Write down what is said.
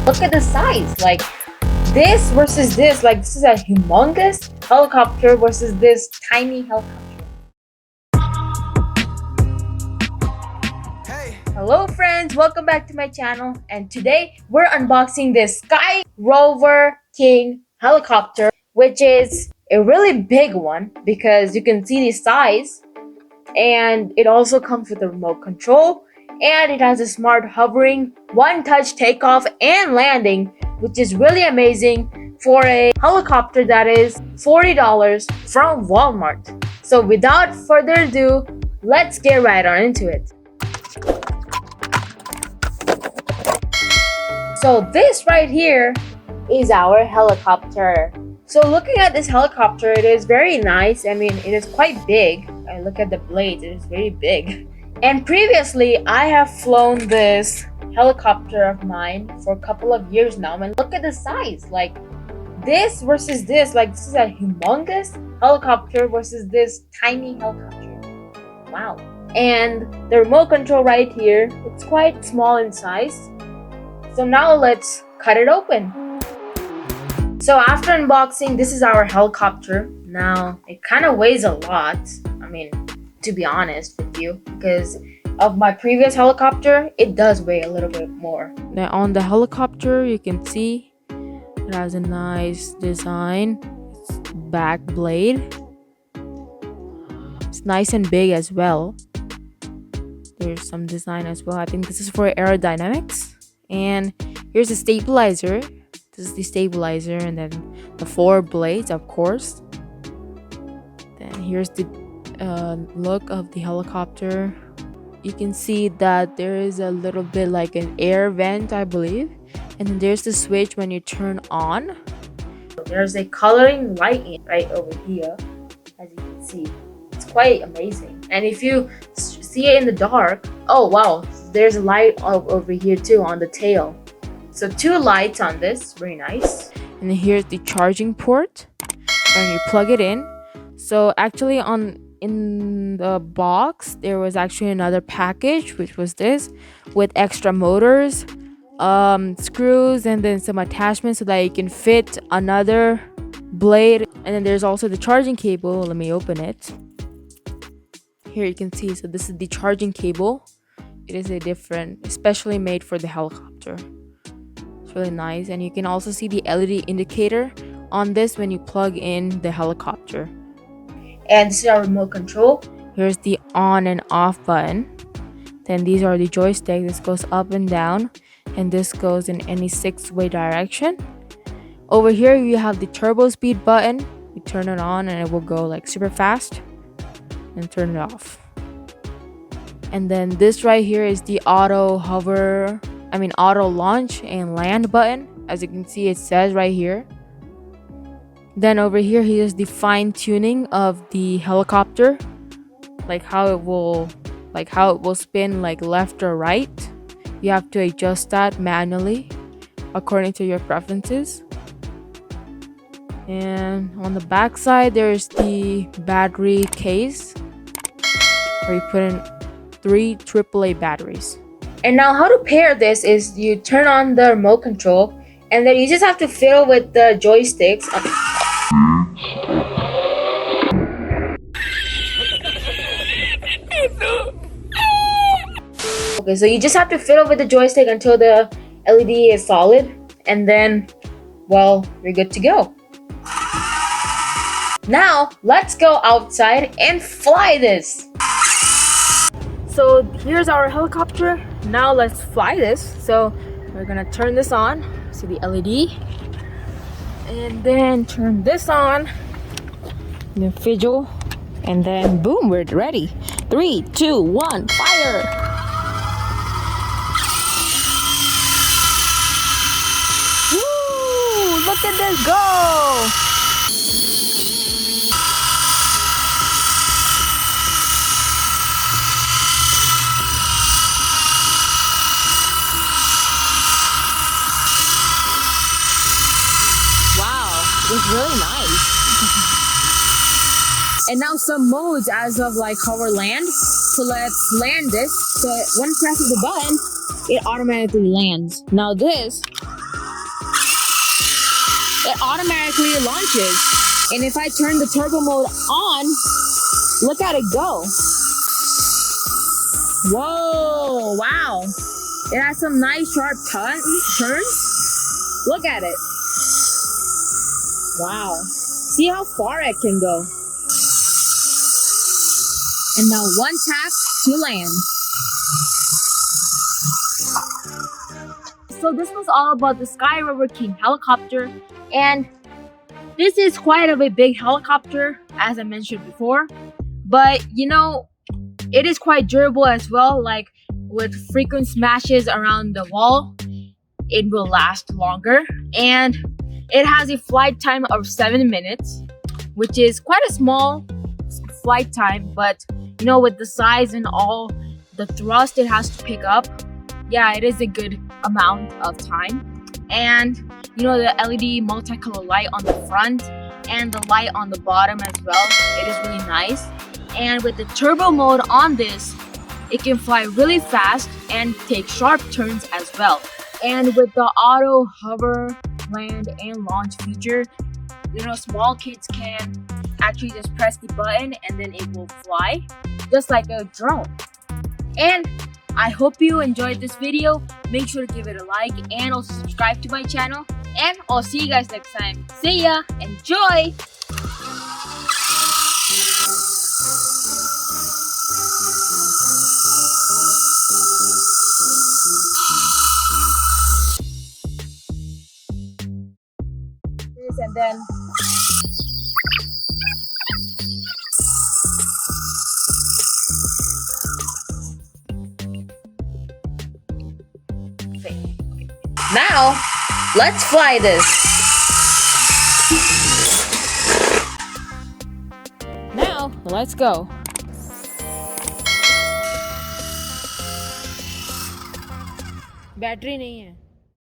Look at the size, like this versus this, like this is a humongous helicopter versus this tiny helicopter. Hello friends, welcome back to my channel, and today we're unboxing this Rover King helicopter, which is a really big one because you can see the size, and it also comes with a remote control, and it has a smart hovering, one-touch takeoff and landing, which is really amazing for a helicopter that is $40 from Walmart. So without further ado, let's get right on into it. So this right here is our helicopter. So looking at this helicopter, it is very nice. I mean, it is quite big. I look at the blades, it is very big. And previously, I have flown this helicopter of mine for a couple of years now. And look at the size, like this versus this, like this is a humongous helicopter versus this tiny helicopter. Wow. And the remote control right here, it's quite small in size. So now let's cut it open. So after unboxing, this is our helicopter. Now it kind of weighs a lot. I mean, to be honest with you, because of my previous helicopter, it does weigh a little bit more. Now on the helicopter, you can see it has a nice design. It's back blade. It's nice and big as well. There's some design as well. I think this is for aerodynamics. And here's the stabilizer. This is the stabilizer, and then the 4 blades, of course. Then here's the look of the helicopter. You can see that there is a little bit like an air vent, I believe, and then there's the switch when you turn on. There's a coloring light right over here, as you can see. It's quite amazing. And if you see it in the dark, oh wow, there's a light over here too on the tail. So 2 lights on this, very nice. And then here's the charging port, and you plug it in. So actually in the box there was actually another package, which was this with extra motors, screws, and then some attachments so that you can fit another blade. And then there's also the charging cable. Let me open it. Here you can see, so this is the charging cable. It is a different, especially made for the helicopter. It's really nice. And you can also see the LED indicator on this when you plug in the helicopter. And this is our remote control. Here's the on and off button. Then these are the joysticks. This goes up and down, and this goes in any 6-way direction. Over here you have the turbo speed button. You turn it on and it will go like super fast, and turn it off. And then this right here is the auto launch and land button. As you can see, it says right here. Then over here, here's the fine tuning of the helicopter, like how it will spin like left or right. You have to adjust that manually according to your preferences. And on the back side, there's the battery case where you put in 3 AAA batteries. And now how to pair this is you turn on the remote control, and then you just have to fiddle with the joysticks. Okay, so you just have to fiddle with the joystick until the LED is solid, and then, well, you're good to go. Now, let's go outside and fly this. So here's our helicopter. Now let's fly this. So we're gonna turn this on. See the LED, and then turn this on. And then fiddle, and then boom, we're ready. 3, 2, 1, fire! Woo! Look at this go! It's really nice. And now some modes as of like hover land. So let's land this. So one press of the button, it automatically lands. Now this, it automatically launches. And if I turn the turbo mode on, look at it go. Whoa, wow. It has some nice sharp turns. Look at it. Wow. See how far it can go. And now one tap to land. So this was all about the Sky Rover King helicopter, and this is quite of a big helicopter, as I mentioned before, but you know, it is quite durable as well. Like with frequent smashes around the wall, it will last longer, and it has a flight time of 7 minutes, which is quite a small flight time, but you know, with the size and all the thrust it has to pick up, yeah, it is a good amount of time. And you know, the LED multicolor light on the front and the light on the bottom as well, it is really nice. And with the turbo mode on this, it can fly really fast and take sharp turns as well. And with the auto hover, land, and launch feature, you know, small kids can actually just press the button and then it will fly just like a drone. And I hope you enjoyed this video. Make sure to give it a like and also subscribe to my channel. And I'll see you guys next time. See ya! Enjoy! This and then now, let's fly this. Now, let's go. Battery नहीं है.